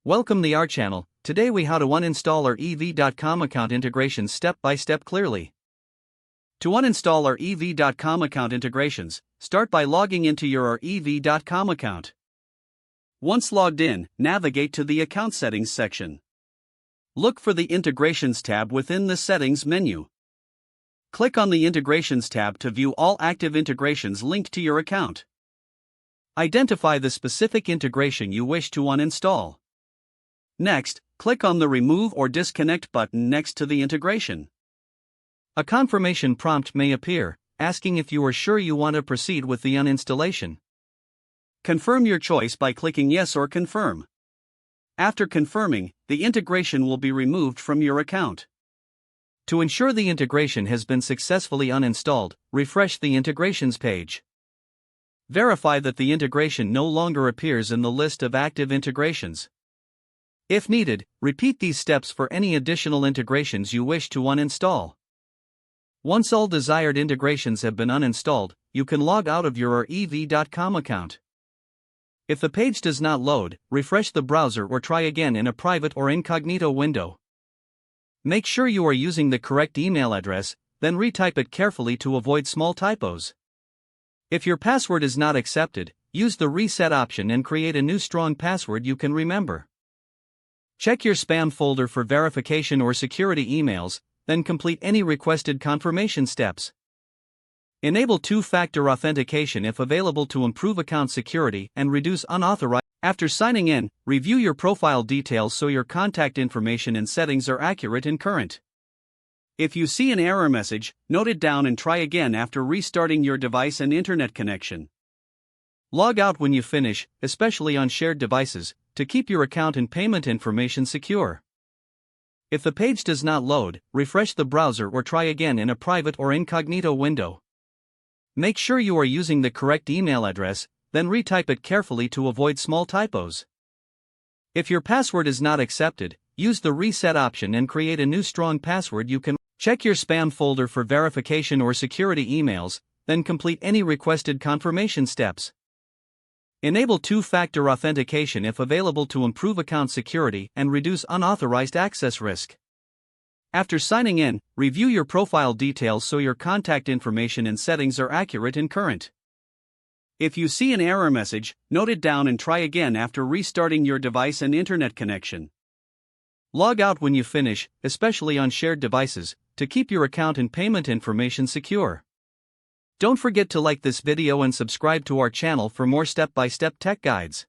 Welcome to our channel. Today we how to uninstall our EV.com account integrations step by step clearly. To uninstall our EV.com account integrations, start by logging into your EV.com account. Once logged in, navigate to the Account Settings section. Look for the Integrations tab within the Settings menu. Click on the Integrations tab to view all active integrations linked to your account. Identify the specific integration you wish to uninstall. Next, click on the Remove or Disconnect button next to the integration. A confirmation prompt may appear, asking if you are sure you want to proceed with the uninstallation. Confirm your choice by clicking Yes or Confirm. After confirming, the integration will be removed from your account. To ensure the integration has been successfully uninstalled, refresh the Integrations page. Verify that the integration no longer appears in the list of active integrations. If needed, repeat these steps for any additional integrations you wish to uninstall. Once all desired integrations have been uninstalled, you can log out of your EV.com account. If the page does not load, refresh the browser or try again in a private or incognito window. Make sure you are using the correct email address, then retype it carefully to avoid small typos. If your password is not accepted, use the reset option and create a new strong password you can remember. Check your spam folder for verification or security emails, then complete any requested confirmation steps. Enable two-factor authentication if available to improve account security and reduce unauthorized. After signing in, review your profile details so your contact information and settings are accurate and current. If you see an error message, note it down and try again after restarting your device and internet connection. Log out when you finish, especially on shared devices, to keep your account and payment information secure. If the page does not load, refresh the browser or try again in a private or incognito window. Make sure you are using the correct email address, then retype it carefully to avoid small typos. If your password is not accepted, use the reset option and create a new strong password you can. Check your spam folder for verification or security emails, then complete any requested confirmation steps. Enable two-factor authentication if available to improve account security and reduce unauthorized access risk. After signing in, review your profile details so your contact information and settings are accurate and current. If you see an error message, note it down and try again after restarting your device and internet connection. Log out when you finish, especially on shared devices, to keep your account and payment information secure. Don't forget to like this video and subscribe to our channel for more step-by-step tech guides.